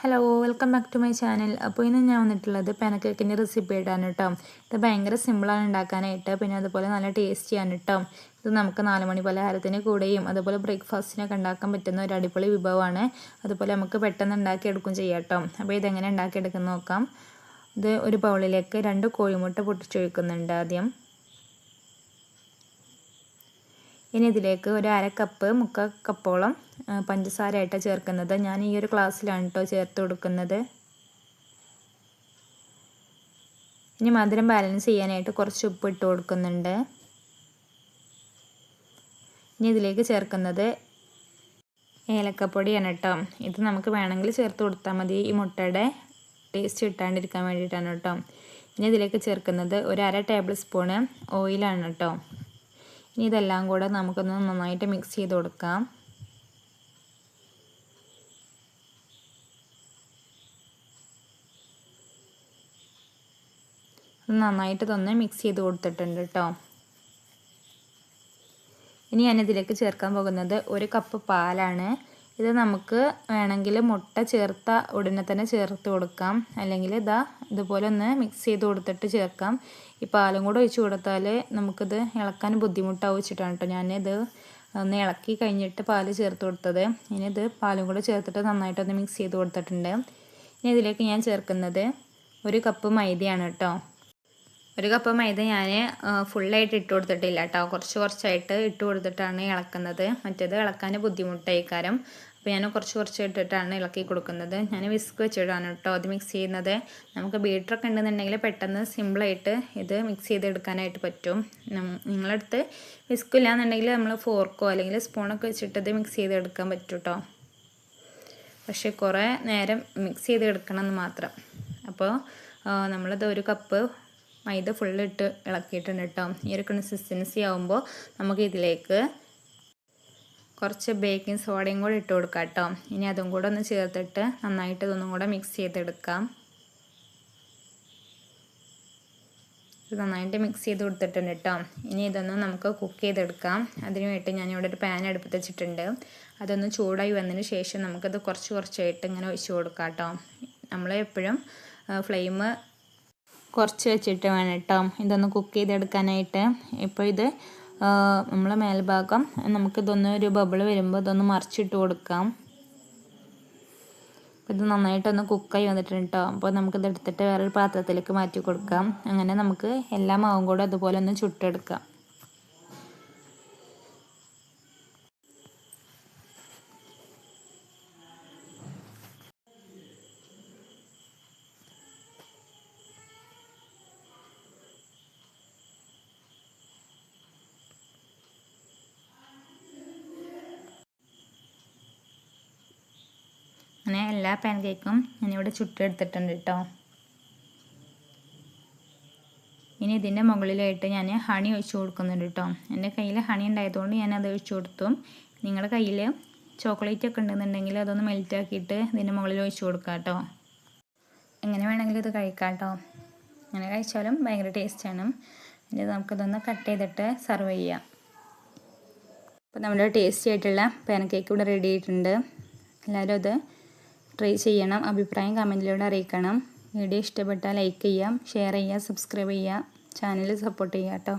Hello welcome back to my channel. അപ്പോൾ ഇന്ന് ഞാൻ വന്നിട്ടുള്ളത് പാനക്കേക്കിൻ്റെ റെസിപ്പി ആയിട്ടാണ് കേട്ടോ. ഇത് ഭയങ്കര സിമ്പിളാണ് ഉണ്ടാക്കാനായിട്ട്, പിന്നെ അതുപോലെ നല്ല ടേസ്റ്റിയാണ് കേട്ടോ. ഇത് നമുക്ക് 4 മണി പലഹാരത്തിന് കൂടെയും അതുപോലെ ബ്രേക്ക്ഫാസ്റ്റിനൊക്കെ ഉണ്ടാക്കാൻ പറ്റുന്ന ഒരു അടിപൊളി വിഭവമാണ്. അതുപോലെ നമുക്ക് പെട്ടെന്ന് ഉണ്ടാക്കിയെടുക്കും ചെയ്യാം കേട്ടോ. അപ്പോൾ ഇതെങ്ങനെ ഉണ്ടാക്കിയെടുക്കുന്ന നോക്കാം. ഇത് ഒരു ബൗളിലേക്ക് 2 കോഴിമുട്ട പൊട്ടിച്ചൊഴിക്കുന്നുണ്ട് ആദ്യം. ഇനി ഇതിലേക്ക് ഒരു 1/2 കപ്പ് 3/4 കപ്പോളം പഞ്ചസാരയായിട്ട് ചേർക്കുന്നത്. ഞാൻ ഈ ഒരു ഗ്ലാസ്സിലാണ് കേട്ടോ ചേർത്ത് കൊടുക്കുന്നത്. ഇനി മധുരം ബാലൻസ് ചെയ്യാനായിട്ട് കുറച്ച് ഉപ്പ് ഇട്ട് കൊടുക്കുന്നുണ്ട്. ഇനി ഇതിലേക്ക് ചേർക്കുന്നത് ഏലക്കപ്പൊടിയാണ് കേട്ടോ. ഇത് നമുക്ക് വേണമെങ്കിൽ ചേർത്ത് കൊടുത്താൽ മതി, ഈ മുട്ടയുടെ ടേസ്റ്റ് കിട്ടാണ്ടിരിക്കാൻ വേണ്ടിയിട്ടാണ് കേട്ടോ. ഇനി ഇതിലേക്ക് ചേർക്കുന്നത് ഒരു 1/2 ടേബിൾ സ്പൂണ് ഓയിലാണ് കേട്ടോ. ഇനി ഇതെല്ലാം കൂടെ നമുക്കൊന്ന് നന്നായിട്ട് മിക്സ് ചെയ്ത് കൊടുക്കാം. നന്നായിട്ട് തന്നെ മിക്സ് ചെയ്ത് കൊടുത്തിട്ടുണ്ട് കേട്ടോ. ഇനി ഞാനിതിലേക്ക് ചേർക്കാൻ പോകുന്നത് 1 കപ്പ് പാലാണ്. ഇത് നമുക്ക് വേണമെങ്കിൽ മുട്ട ചേർത്ത ഉടനെ തന്നെ ചേർത്ത് കൊടുക്കാം, അല്ലെങ്കിൽ ഇതുപോലെ ഒന്ന് മിക്സ് ചെയ്ത് കൊടുത്തിട്ട് ചേർക്കാം. ഈ പാലും കൂടെ ഒഴിച്ച് കൊടുത്താൽ നമുക്കിത് ഇളക്കാൻ ബുദ്ധിമുട്ടാവും വെച്ചിട്ടാണ് കേട്ടോ ഞാനിത് ഒന്ന് ഇളക്കി കഴിഞ്ഞിട്ട് പാല് ചേർത്ത് കൊടുത്തത്. ഇനി ഇത് പാലും കൂടെ ചേർത്തിട്ട് നന്നായിട്ടൊന്ന് മിക്സ് ചെയ്ത് കൊടുത്തിട്ടുണ്ട്. ഇനി ഇതിലേക്ക് ഞാൻ ചേർക്കുന്നത് 1 കപ്പ് മൈദയാണ് കേട്ടോ. 1 കപ്പ് മൈദ ഞാൻ ഫുള്ളായിട്ട് ഇട്ട് കൊടുത്തിട്ടില്ല കേട്ടോ, കുറച്ചായിട്ട് ഇട്ട് കൊടുത്തിട്ടാണ് ഇളക്കുന്നത്. മറ്റേത് ഇളക്കാൻ ബുദ്ധിമുട്ടായി കാരണം, അപ്പോൾ ഞാൻ കുറച്ച് ഇട്ടിട്ടാണ് ഇളക്കി കൊടുക്കുന്നത്. ഞാൻ വിസ്ക് വെച്ചിട്ടാണ് കേട്ടോ അത് മിക്സ് ചെയ്യുന്നത്. നമുക്ക് ബീറ്ററൊക്കെ ഉണ്ടെന്നുണ്ടെങ്കിൽ പെട്ടെന്ന് സിമ്പിളായിട്ട് ഇത് മിക്സ് ചെയ്തെടുക്കാനായിട്ട് പറ്റും. നിങ്ങളടുത്ത് വിസ്ക് ഇല്ലാന്നുണ്ടെങ്കിൽ നമ്മൾ ഫോർക്കോ അല്ലെങ്കിൽ സ്പൂണൊക്കെ വെച്ചിട്ട് ഇത് മിക്സ് ചെയ്തെടുക്കാൻ പറ്റും കേട്ടോ. പക്ഷേ കുറേ നേരം മിക്സ് ചെയ്തെടുക്കണം എന്ന് മാത്രം. അപ്പോൾ നമ്മളിത് 1 കപ്പ് മൈദ ഫുള്ളിട്ട് ഇളക്കിയിട്ടുണ്ട് കേട്ടോ. ഈ ഒരു കൺസിസ്റ്റൻസി ആകുമ്പോൾ നമുക്ക് ഇതിലേക്ക് കുറച്ച് ബേക്കിംഗ് സോഡയും കൂടെ ഇട്ട് കൊടുക്കാം കേട്ടോ. ഇനി അതും കൂടെ ഒന്ന് ചേർത്തിട്ട് നന്നായിട്ട് ഇതൊന്നും കൂടെ മിക്സ് ചെയ്തെടുക്കാം. ഇത് നന്നായിട്ട് മിക്സ് ചെയ്ത് കൊടുത്തിട്ടുണ്ട് കേട്ടോ. ഇനി ഇതൊന്ന് നമുക്ക് കുക്ക് ചെയ്തെടുക്കാം. അതിനുവേണ്ടി ഞാനിവിടെ ഒരു പാൻ അടുപ്പത്ത് വെച്ചിട്ടുണ്ട്. അതൊന്ന് ചൂടായി വന്നതിന് ശേഷം നമുക്കത് കുറച്ചായിട്ട് ഇങ്ങനെ ഒഴിച്ച് കൊടുക്കാം കേട്ടോ. നമ്മൾ എപ്പോഴും ഫ്ലെയിം കുറച്ച് വെച്ചിട്ട് വേണം കേട്ടോ ഇതൊന്ന് കുക്ക് ചെയ്തെടുക്കാനായിട്ട്. ഇപ്പോൾ ഇത് നമ്മൾ മേൽഭാഗം നമുക്കിതൊന്ന് ഒരു ബബിൾ വരുമ്പോൾ ഇതൊന്ന് മറിച്ചിട്ട് കൊടുക്കാം. ഇത് നന്നായിട്ടൊന്ന് കുക്കായി വന്നിട്ടുണ്ട് കേട്ടോ. അപ്പോൾ നമുക്കിത് എടുത്തിട്ട് വേറൊരു പാത്രത്തിലേക്ക് മാറ്റി കൊടുക്കാം. അങ്ങനെ നമുക്ക് എല്ലാ മാവും കൂടെ അതുപോലെ ഒന്ന് ചുട്ടെടുക്കാം. അങ്ങനെ എല്ലാ പാൻ കേക്കും ഞാനിവിടെ ചുട്ടെടുത്തിട്ടുണ്ട് കേട്ടോ. ഇനി ഇതിൻ്റെ മുകളിലായിട്ട് ഞാൻ ഹണി ഒഴിച്ച് കൊടുക്കുന്നുണ്ട് കേട്ടോ. എൻ്റെ കയ്യിൽ ഹണി ഉണ്ടായതുകൊണ്ട് ഞാനത് ഒഴിച്ച് കൊടുത്തു. നിങ്ങളുടെ കയ്യിൽ ചോക്ലേറ്റ് ഒക്കെ ഉണ്ടെന്നുണ്ടെങ്കിൽ അതൊന്ന് മെൽറ്റാക്കിയിട്ട് ഇതിൻ്റെ മുകളിൽ ഒഴിച്ച് കൊടുക്കാം കേട്ടോ. എങ്ങനെ വേണമെങ്കിലും ഇത് കഴിക്കാം കേട്ടോ. അങ്ങനെ കഴിച്ചാലും ഭയങ്കര ടേസ്റ്റാണ്. ഇനി നമുക്കിതൊന്ന് കട്ട് ചെയ്തിട്ട് സെർവ് ചെയ്യാം. അപ്പോൾ നമ്മുടെ ടേസ്റ്റി ആയിട്ടുള്ള പാൻ കേക്ക് ഇവിടെ റെഡി ആയിട്ടുണ്ട്. എല്ലാവരും അത് ട്രൈ ചെയ്യണം. അഭിപ്രായം കമൻറ്റിലൂടെ അറിയിക്കണം. വീഡിയോ ഇഷ്ടപ്പെട്ടാൽ ലൈക്ക് ചെയ്യാം, ഷെയർ ചെയ്യുക, സബ്സ്ക്രൈബ് ചെയ്യുക, ചാനൽ സപ്പോർട്ട് ചെയ്യുക കേട്ടോ.